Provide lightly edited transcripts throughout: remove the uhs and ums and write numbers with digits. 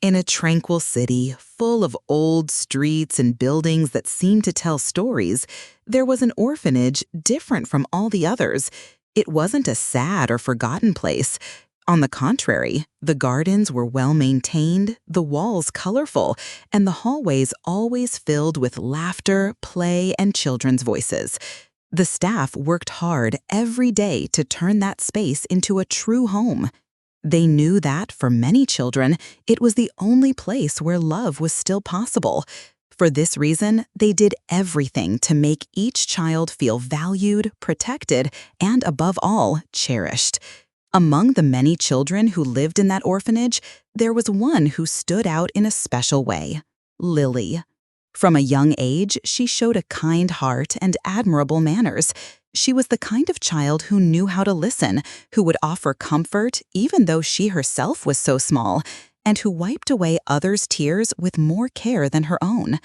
In a tranquil city, full of old streets and buildings that seemed to tell stories, there was an orphanage different from all the others. It wasn't a sad or forgotten place. On the contrary, the gardens were well maintained, the walls colorful, and the hallways always filled with laughter, play, and children's voices. The staff worked hard every day to turn that space into a true home. They knew that, for many children, it was the only place where love was still possible. For this reason, they did everything to make each child feel valued, protected, and above all, cherished. Among the many children who lived in that orphanage, there was one who stood out in a special way: Lily. From a young age, she showed a kind heart and admirable manners. She was the kind of child who knew how to listen, who would offer comfort even though she herself was so small, and who wiped away others' tears with more care than her own.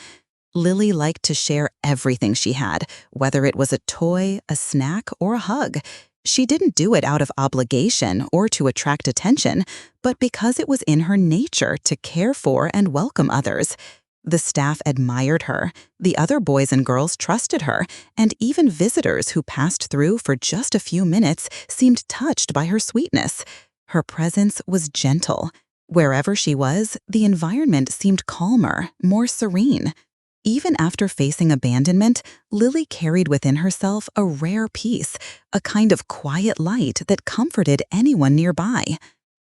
Lily liked to share everything she had, whether it was a toy, a snack, or a hug. She didn't do it out of obligation or to attract attention, but because it was in her nature to care for and welcome others. The staff admired her, the other boys and girls trusted her, and even visitors who passed through for just a few minutes seemed touched by her sweetness. Her presence was gentle. Wherever she was, the environment seemed calmer, more serene. Even after facing abandonment, Lily carried within herself a rare peace, a kind of quiet light that comforted anyone nearby.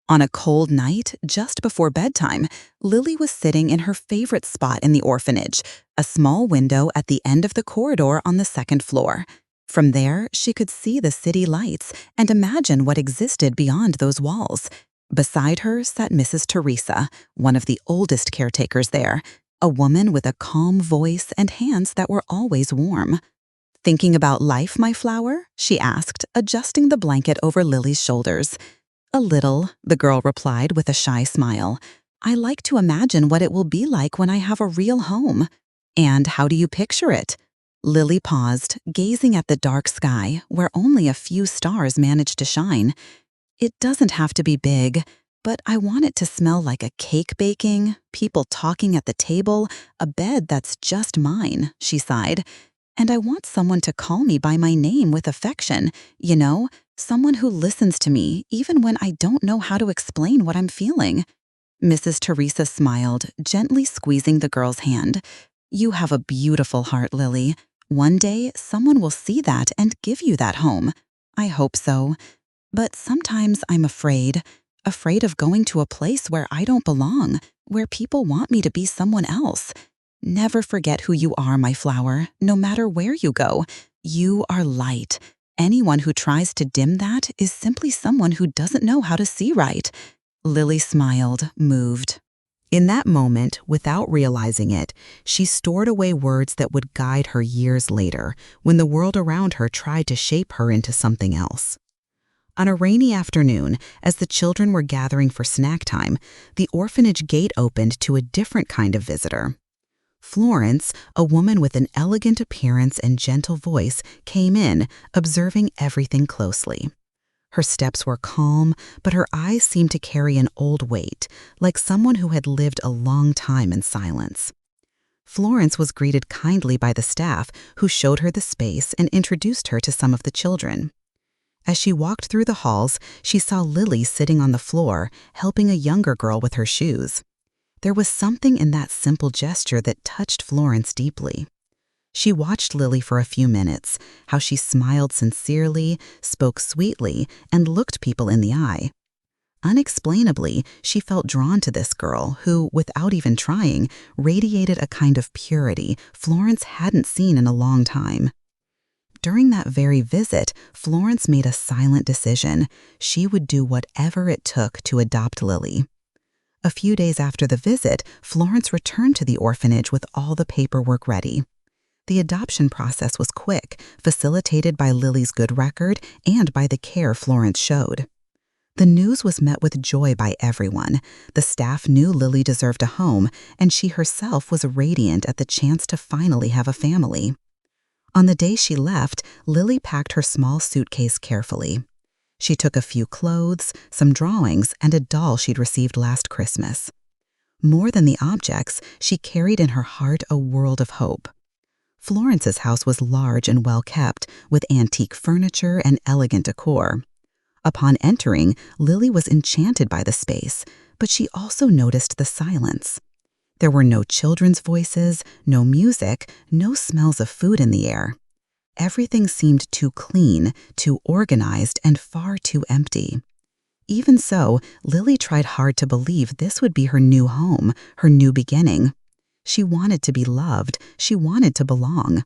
On a cold night, just before bedtime, Lily was sitting in her favorite spot in the orphanage, a small window at the end of the corridor on the second floor. From there, she could see the city lights and imagine what existed beyond those walls. Beside her sat Mrs. Teresa, one of the oldest caretakers there, a woman with a calm voice and hands that were always warm. "Thinking about life, my flower?" she asked, adjusting the blanket over Lily's shoulders. "A little," the girl replied with a shy smile. "I like to imagine what it will be like when I have a real home." "And how do you picture it?" Lily paused, gazing at the dark sky, where only a few stars managed to shine. "It doesn't have to be big, but I want it to smell like a cake baking, people talking at the table, a bed that's just mine," she sighed. "And I want someone to call me by my name with affection, someone who listens to me even when I don't know how to explain what I'm feeling." Mrs. Teresa smiled, gently squeezing the girl's hand. "You have a beautiful heart, Lily. One day, someone will see that and give you that home. I hope so. But sometimes I'm afraid of going to a place where I don't belong, where people want me to be someone else. Never forget who you are, my flower, no matter where you go. You are light. Anyone who tries to dim that is simply someone who doesn't know how to see right." Lily smiled, moved. In that moment, without realizing it, she stored away words that would guide her years later, when the world around her tried to shape her into something else. On a rainy afternoon, as the children were gathering for snack time, the orphanage gate opened to a different kind of visitor. Florence, a woman with an elegant appearance and gentle voice, came in, observing everything closely. Her steps were calm, but her eyes seemed to carry an old weight, like someone who had lived a long time in silence. Florence was greeted kindly by the staff, who showed her the space and introduced her to some of the children. As she walked through the halls, she saw Lily sitting on the floor, helping a younger girl with her shoes. There was something in that simple gesture that touched Florence deeply. She watched Lily for a few minutes, how she smiled sincerely, spoke sweetly, and looked people in the eye. Unexplainably, she felt drawn to this girl who, without even trying, radiated a kind of purity Florence hadn't seen in a long time. During that very visit, Florence made a silent decision. She would do whatever it took to adopt Lily. A few days after the visit, Florence returned to the orphanage with all the paperwork ready. The adoption process was quick, facilitated by Lily's good record and by the care Florence showed. The news was met with joy by everyone. The staff knew Lily deserved a home, and she herself was radiant at the chance to finally have a family. On the day she left, Lily packed her small suitcase carefully. She took a few clothes, some drawings, and a doll she'd received last Christmas. More than the objects, she carried in her heart a world of hope. Florence's house was large and well kept, with antique furniture and elegant decor. Upon entering, Lily was enchanted by the space, but she also noticed the silence. There were no children's voices, no music, no smells of food in the air. Everything seemed too clean, too organized, and far too empty. Even so, Lily tried hard to believe this would be her new home, her new beginning. She wanted to be loved, she wanted to belong.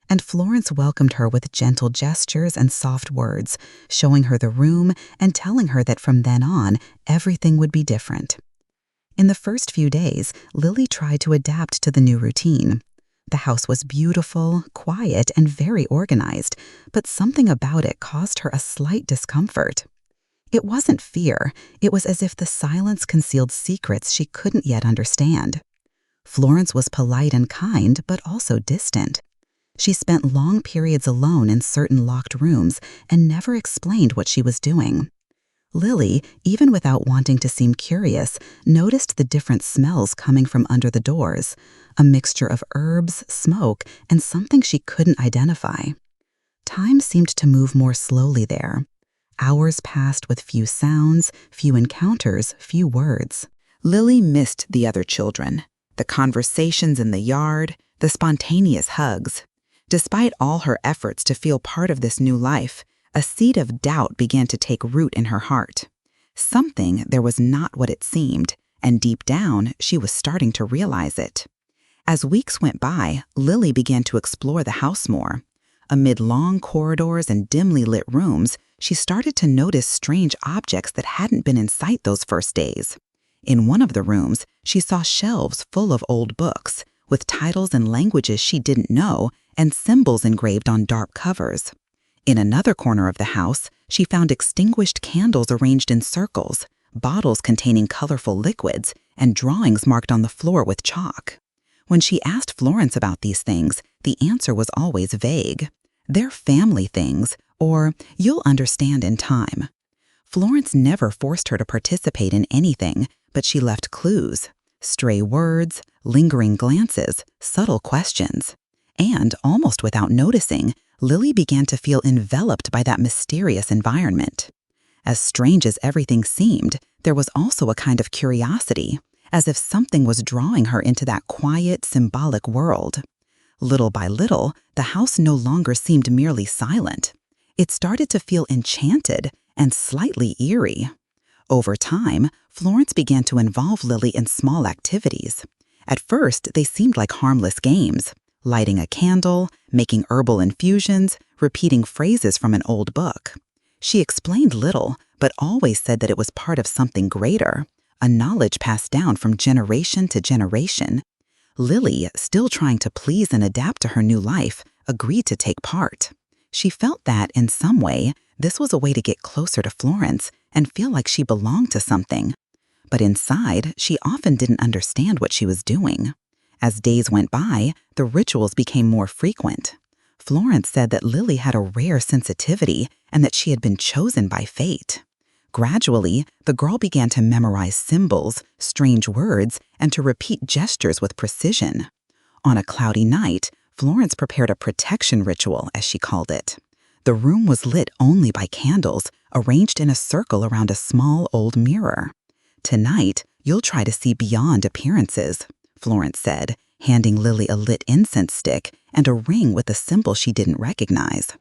And Florence welcomed her with gentle gestures and soft words, showing her the room and telling her that from then on, everything would be different. In the first few days, Lily tried to adapt to the new routine. The house was beautiful, quiet, and very organized, but something about it caused her a slight discomfort. It wasn't fear, it was as if the silence concealed secrets she couldn't yet understand. Florence was polite and kind, but also distant. She spent long periods alone in certain locked rooms and never explained what she was doing. Lily, even without wanting to seem curious, noticed the different smells coming from under the doors, a mixture of herbs, smoke, and something she couldn't identify. Time seemed to move more slowly there. Hours passed with few sounds, few encounters, few words. Lily missed the other children, the conversations in the yard, the spontaneous hugs. Despite all her efforts to feel part of this new life, a seed of doubt began to take root in her heart. Something there was not what it seemed, and deep down, she was starting to realize it. As weeks went by, Lily began to explore the house more. Amid long corridors and dimly lit rooms, she started to notice strange objects that hadn't been in sight those first days. In one of the rooms, she saw shelves full of old books, with titles in languages she didn't know and symbols engraved on dark covers. In another corner of the house, she found extinguished candles arranged in circles, bottles containing colorful liquids, and drawings marked on the floor with chalk. When she asked Florence about these things, the answer was always vague. They're family things, or you'll understand in time. Florence never forced her to participate in anything, but she left clues, stray words, lingering glances, subtle questions. And, almost without noticing, Lily began to feel enveloped by that mysterious environment. As strange as everything seemed, there was also a kind of curiosity, as if something was drawing her into that quiet, symbolic world. Little by little, the house no longer seemed merely silent. It started to feel enchanted and slightly eerie. Over time, Florence began to involve Lily in small activities. At first, they seemed like harmless games, lighting a candle, making herbal infusions, repeating phrases from an old book. She explained little, but always said that it was part of something greater, a knowledge passed down from generation to generation. Lily, still trying to please and adapt to her new life, agreed to take part. She felt that, in some way, this was a way to get closer to Florence and feel like she belonged to something. But inside, she often didn't understand what she was doing. As days went by, the rituals became more frequent. Florence said that Lily had a rare sensitivity and that she had been chosen by fate. Gradually, the girl began to memorize symbols, strange words, and to repeat gestures with precision. On a cloudy night, Florence prepared a protection ritual, as she called it. The room was lit only by candles, arranged in a circle around a small old mirror. "Tonight, you'll try to see beyond appearances," Florence said, handing Lily a lit incense stick and a ring with a symbol she didn't recognize.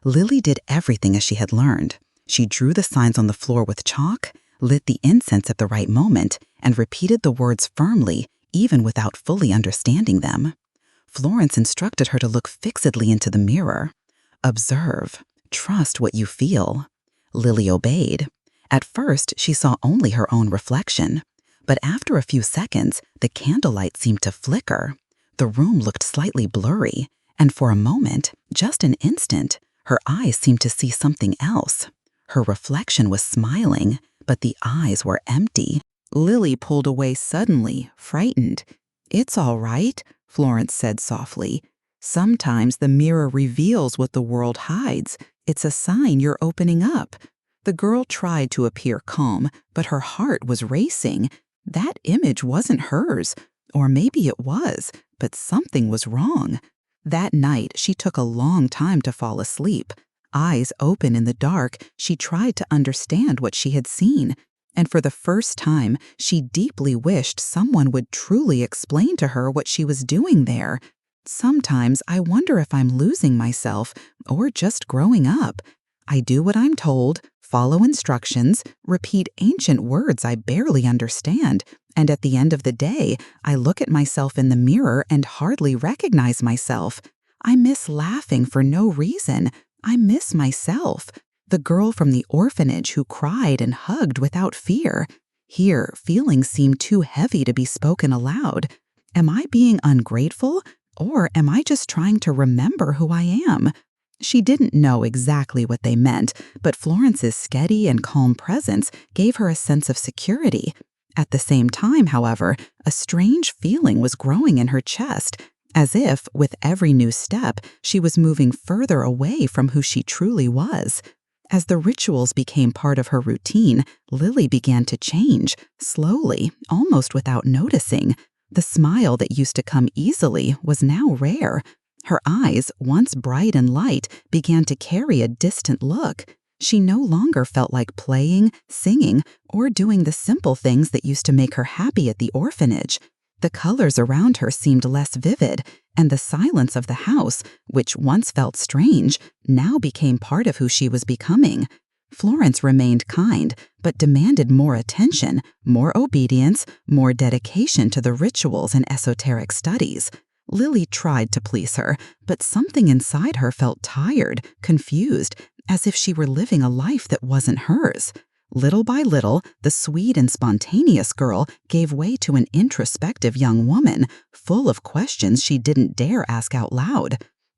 Lily did everything as she had learned. She drew the signs on the floor with chalk, lit the incense at the right moment, and repeated the words firmly, even without fully understanding them. Florence instructed her to look fixedly into the mirror. Observe. Trust what you feel. Lily obeyed. At first, she saw only her own reflection. But after a few seconds, the candlelight seemed to flicker. The room looked slightly blurry, and for a moment, just an instant, her eyes seemed to see something else. Her reflection was smiling, but the eyes were empty. Lily pulled away suddenly, frightened. "It's all right," Florence said softly. "Sometimes the mirror reveals what the world hides. It's a sign you're opening up." The girl tried to appear calm, but her heart was racing. That image wasn't hers, or maybe it was, but something was wrong. That night, she took a long time to fall asleep. Eyes open in the dark, she tried to understand what she had seen. And for the first time, she deeply wished someone would truly explain to her what she was doing there. Sometimes I wonder if I'm losing myself or just growing up. I do what I'm told, follow instructions, repeat ancient words I barely understand, and at the end of the day, I look at myself in the mirror and hardly recognize myself. I miss laughing for no reason. I miss myself. The girl from the orphanage who cried and hugged without fear. Here, feelings seem too heavy to be spoken aloud. Am I being ungrateful, or am I just trying to remember who I am? She didn't know exactly what they meant, but Florence's steady and calm presence gave her a sense of security. At the same time, however, a strange feeling was growing in her chest, as if, with every new step, she was moving further away from who she truly was. As the rituals became part of her routine, Lily began to change, slowly, almost without noticing. The smile that used to come easily was now rare. Her eyes, once bright and light, began to carry a distant look. She no longer felt like playing, singing, or doing the simple things that used to make her happy at the orphanage. The colors around her seemed less vivid, and the silence of the house, which once felt strange, now became part of who she was becoming. Florence remained kind, but demanded more attention, more obedience, more dedication to the rituals and esoteric studies. Lily tried to please her, but something inside her felt tired, confused, as if she were living a life that wasn't hers. Little by little, the sweet and spontaneous girl gave way to an introspective young woman, full of questions she didn't dare ask out loud.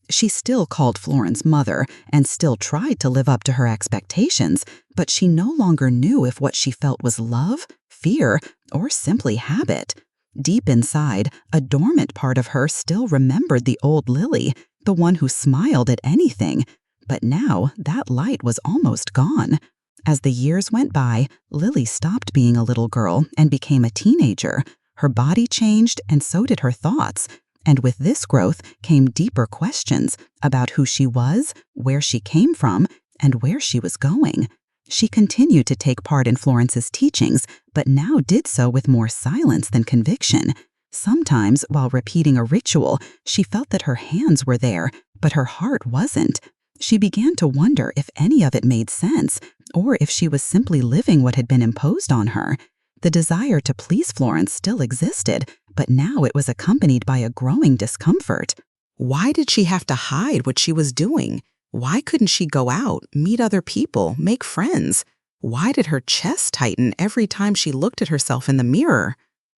She still called Florence mother and still tried to live up to her expectations, but she no longer knew if what she felt was love, fear, or simply habit. Deep inside, a dormant part of her still remembered the old Lily, the one who smiled at anything. But now that light was almost gone. As the years went by, Lily stopped being a little girl and became a teenager. Her body changed, and so did her thoughts. And with this growth came deeper questions about who she was, where she came from, and where she was going. She continued to take part in Florence's teachings, but now did so with more silence than conviction. Sometimes, while repeating a ritual, she felt that her hands were there, but her heart wasn't. She began to wonder if any of it made sense, or if she was simply living what had been imposed on her. The desire to please Florence still existed, but now it was accompanied by a growing discomfort. Why did she have to hide what she was doing? Why couldn't she go out, meet other people, make friends? Why did her chest tighten every time she looked at herself in the mirror?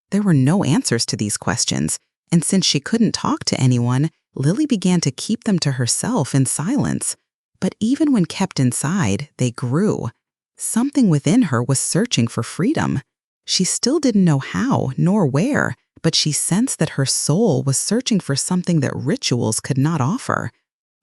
There were no answers to these questions, and since she couldn't talk to anyone, Lily began to keep them to herself in silence. But even when kept inside, they grew. Something within her was searching for freedom. She still didn't know how nor where, but she sensed that her soul was searching for something that rituals could not offer.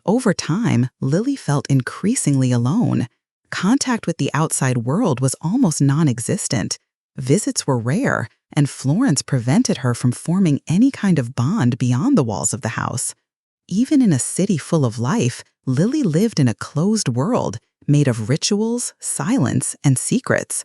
Over time, Lily felt increasingly alone. Contact with the outside world was almost non-existent. Visits were rare, and Florence prevented her from forming any kind of bond beyond the walls of the house. Even in a city full of life, Lily lived in a closed world made of rituals, silence, and secrets.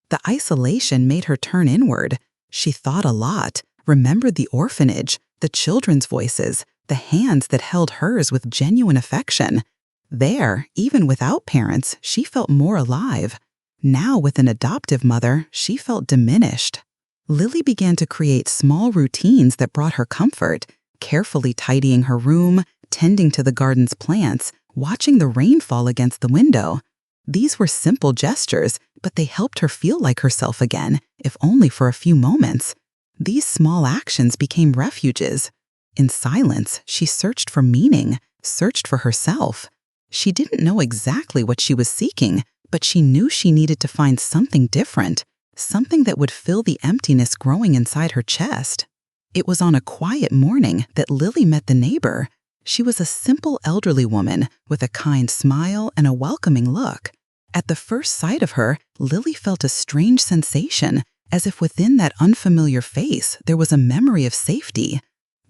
The isolation made her turn inward. She thought a lot, remembered the orphanage, the children's voices, the hands that held hers with genuine affection. There, even without parents, she felt more alive. Now, with an adoptive mother, she felt diminished. Lily began to create small routines that brought her comfort, carefully tidying her room, tending to the garden's plants, watching the rain fall against the window. These were simple gestures, but they helped her feel like herself again, if only for a few moments. These small actions became refuges. In silence, she searched for meaning, searched for herself. She didn't know exactly what she was seeking, but she knew she needed to find something different, something that would fill the emptiness growing inside her chest. It was on a quiet morning that Lily met the neighbor. She was a simple elderly woman with a kind smile and a welcoming look. At the first sight of her, Lily felt a strange sensation, as if within that unfamiliar face there was a memory of safety.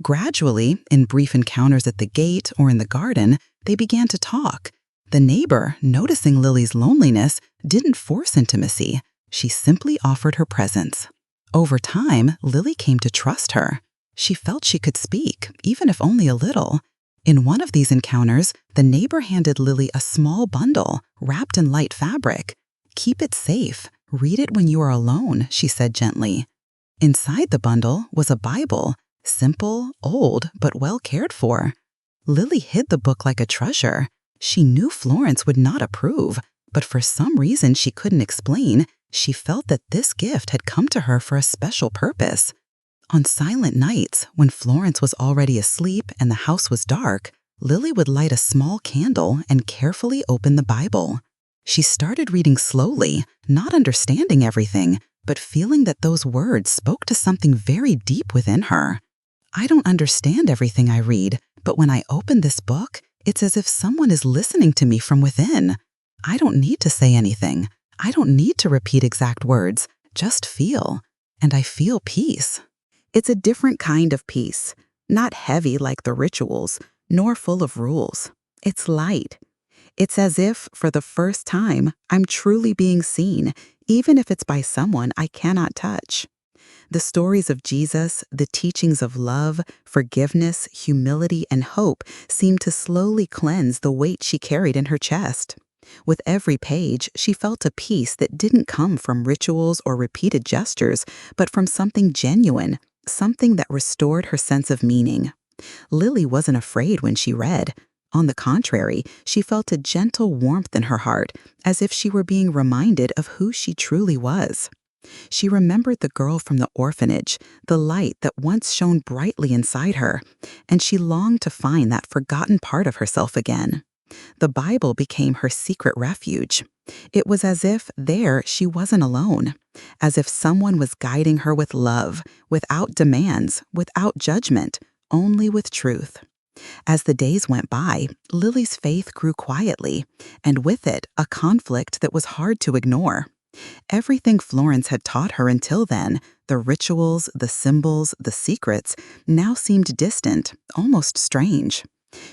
Gradually, in brief encounters at the gate or in the garden, they began to talk. The neighbor, noticing Lily's loneliness, didn't force intimacy. She simply offered her presence. Over time, Lily came to trust her. She felt she could speak, even if only a little. In one of these encounters, the neighbor handed Lily a small bundle wrapped in light fabric. "Keep it safe. Read it when you are alone," she said gently. Inside the bundle was a Bible, simple, old, but well cared for. Lily hid the book like a treasure. She knew Florence would not approve, but for some reason she couldn't explain, she felt that this gift had come to her for a special purpose. On silent nights, when Florence was already asleep and the house was dark, Lily would light a small candle and carefully open the Bible. She started reading slowly, not understanding everything, but feeling that those words spoke to something very deep within her. "I don't understand everything I read, but when I open this book, it's as if someone is listening to me from within. I don't need to say anything. I don't need to repeat exact words, just feel. And I feel peace." It's a different kind of peace, not heavy like the rituals, nor full of rules. It's light. It's as if, for the first time, I'm truly being seen, even if it's by someone I cannot touch. The stories of Jesus, the teachings of love, forgiveness, humility, and hope seemed to slowly cleanse the weight she carried in her chest. With every page, she felt a peace that didn't come from rituals or repeated gestures, but from something genuine, something that restored her sense of meaning. Lily wasn't afraid when she read. On the contrary, she felt a gentle warmth in her heart, as if she were being reminded of who she truly was. She remembered the girl from the orphanage, the light that once shone brightly inside her, and she longed to find that forgotten part of herself again. The Bible became her secret refuge. It was as if there she wasn't alone, as if someone was guiding her with love, without demands, without judgment, only with truth. As the days went by, Lily's faith grew quietly, and with it, a conflict that was hard to ignore. Everything Florence had taught her until then, the rituals, the symbols, the secrets, now seemed distant, almost strange.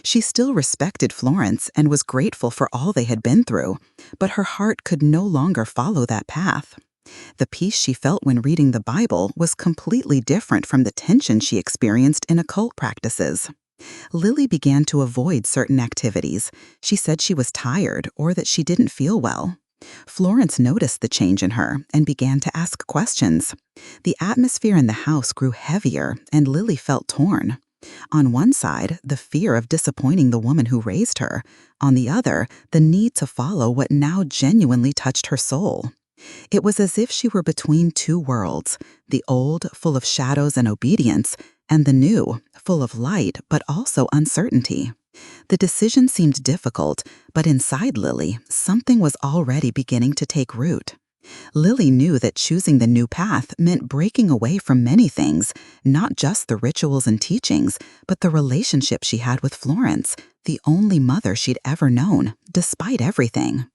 She still respected Florence and was grateful for all they had been through, but her heart could no longer follow that path. The peace she felt when reading the Bible was completely different from the tension she experienced in occult practices. Lily began to avoid certain activities. She said she was tired or that she didn't feel well. Florence noticed the change in her and began to ask questions. The atmosphere in the house grew heavier, and Lily felt torn. On one side, the fear of disappointing the woman who raised her. On the other, the need to follow what now genuinely touched her soul. It was as if she were between two worlds, the old, full of shadows and obedience, and the new, full of light but also uncertainty. The decision seemed difficult, but inside Lily, something was already beginning to take root. Lily knew that choosing the new path meant breaking away from many things, not just the rituals and teachings, but the relationship she had with Florence, the only mother she'd ever known, despite everything.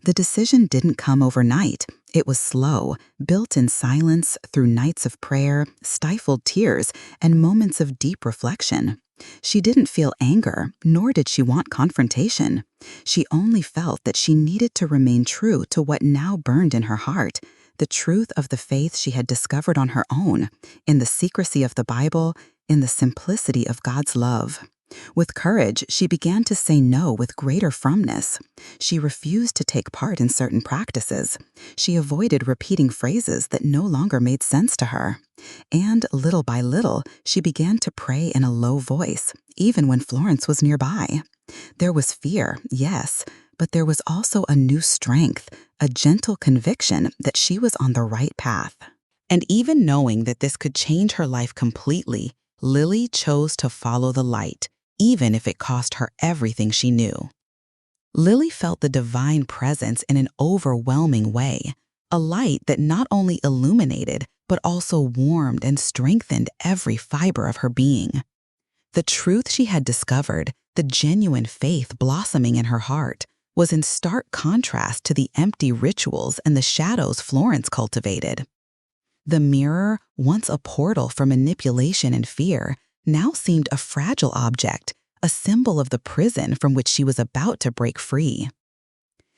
The decision didn't come overnight. It was slow, built in silence through nights of prayer, stifled tears, and moments of deep reflection. She didn't feel anger, nor did she want confrontation. She only felt that she needed to remain true to what now burned in her heart, the truth of the faith she had discovered on her own, in the secrecy of the Bible, in the simplicity of God's love. With courage, she began to say no with greater firmness. She refused to take part in certain practices. She avoided repeating phrases that no longer made sense to her. And little by little, she began to pray in a low voice, even when Florence was nearby. There was fear, yes, but there was also a new strength, a gentle conviction that she was on the right path. And even knowing that this could change her life completely, Lily chose to follow the light, even if it cost her everything she knew. Lily felt the divine presence in an overwhelming way, a light that not only illuminated, but also warmed and strengthened every fiber of her being. The truth she had discovered, the genuine faith blossoming in her heart, was in stark contrast to the empty rituals and the shadows Florence cultivated. The mirror, once a portal for manipulation and fear, now seemed a fragile object, a symbol of the prison from which she was about to break free.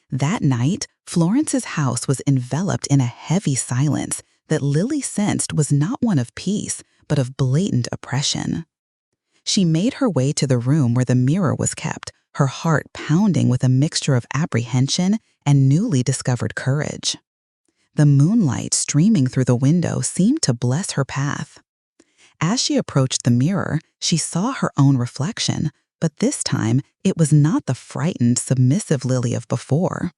That night, Florence's house was enveloped in a heavy silence that Lily sensed was not one of peace, but of blatant oppression. She made her way to the room where the mirror was kept, her heart pounding with a mixture of apprehension and newly discovered courage. The moonlight streaming through the window seemed to bless her path. As she approached the mirror, she saw her own reflection, but this time it was not the frightened, submissive Lily of before.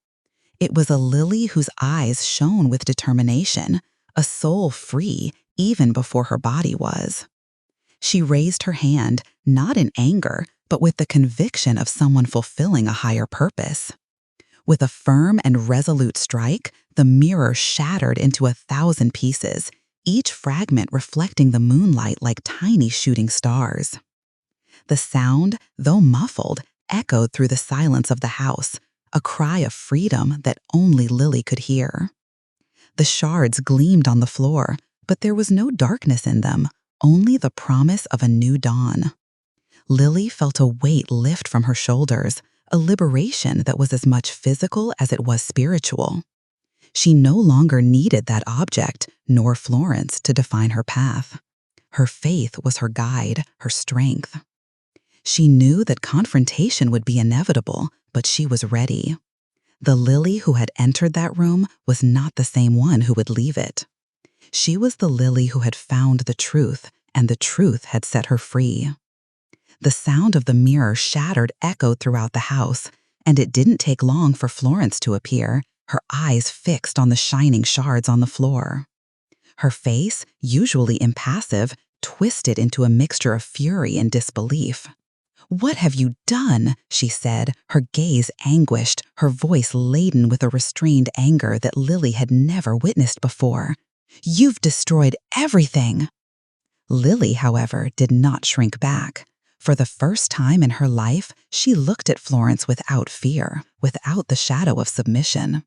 It was a Lily whose eyes shone with determination, a soul free even before her body was. She raised her hand, not in anger, but with the conviction of someone fulfilling a higher purpose. With a firm and resolute strike, the mirror shattered into 1,000 pieces, each fragment reflecting the moonlight like tiny shooting stars. The sound, though muffled, echoed through the silence of the house, a cry of freedom that only Lily could hear. The shards gleamed on the floor, but there was no darkness in them, only the promise of a new dawn. Lily felt a weight lift from her shoulders, a liberation that was as much physical as it was spiritual. She no longer needed that object, nor Florence, to define her path. Her faith was her guide, her strength. She knew that confrontation would be inevitable, but she was ready. The Lily who had entered that room was not the same one who would leave it. She was the Lily who had found the truth, and the truth had set her free. The sound of the mirror shattered echoed throughout the house, and it didn't take long for Florence to appear, her eyes fixed on the shining shards on the floor. Her face, usually impassive, twisted into a mixture of fury and disbelief. "What have you done?" she said, her gaze anguished, her voice laden with a restrained anger that Lily had never witnessed before. "You've destroyed everything!" Lily, however, did not shrink back. For the first time in her life, she looked at Florence without fear, without the shadow of submission.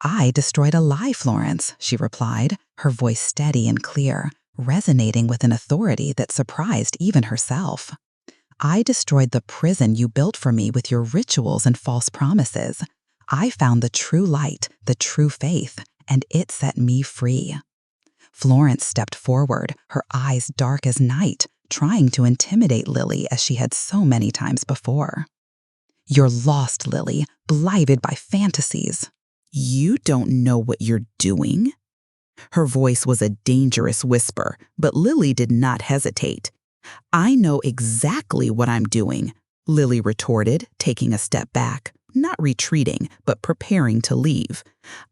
"I destroyed a lie, Florence," she replied, her voice steady and clear, resonating with an authority that surprised even herself. "I destroyed the prison you built for me with your rituals and false promises. I found the true light, the true faith, and it set me free." Florence stepped forward, her eyes dark as night, trying to intimidate Lily as she had so many times before. "You're lost, Lily, blighted by fantasies." "You don't know what you're doing?" Her voice was a dangerous whisper, but Lily did not hesitate. "I know exactly what I'm doing," Lily retorted, taking a step back, not retreating, but preparing to leave.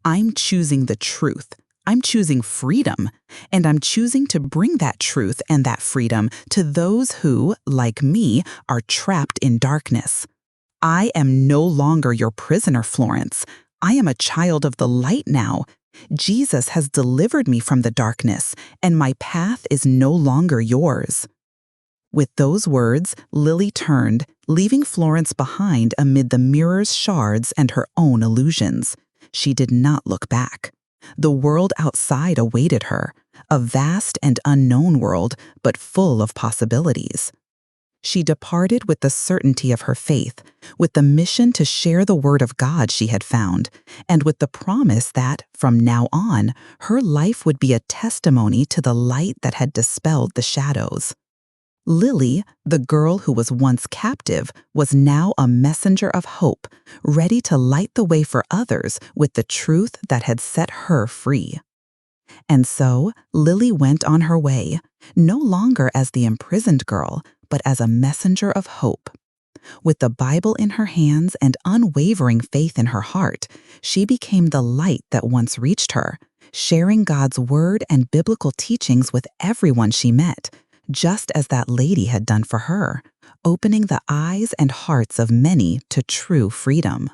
"I'm choosing the truth. I'm choosing freedom, and I'm choosing to bring that truth and that freedom to those who, like me, are trapped in darkness. I am no longer your prisoner, Florence. I am a child of the light now. Jesus has delivered me from the darkness, and my path is no longer yours." With those words, Lily turned, leaving Florence behind amid the mirror's shards and her own illusions. She did not look back. The world outside awaited her, a vast and unknown world, but full of possibilities. She departed with the certainty of her faith, with the mission to share the word of God she had found, and with the promise that, from now on, her life would be a testimony to the light that had dispelled the shadows. Lily, the girl who was once captive, was now a messenger of hope, ready to light the way for others with the truth that had set her free. And so, Lily went on her way, no longer as the imprisoned girl, but as a messenger of hope. With the Bible in her hands and unwavering faith in her heart, she became the light that once reached her, sharing God's word and biblical teachings with everyone she met, just as that lady had done for her, opening the eyes and hearts of many to true freedom.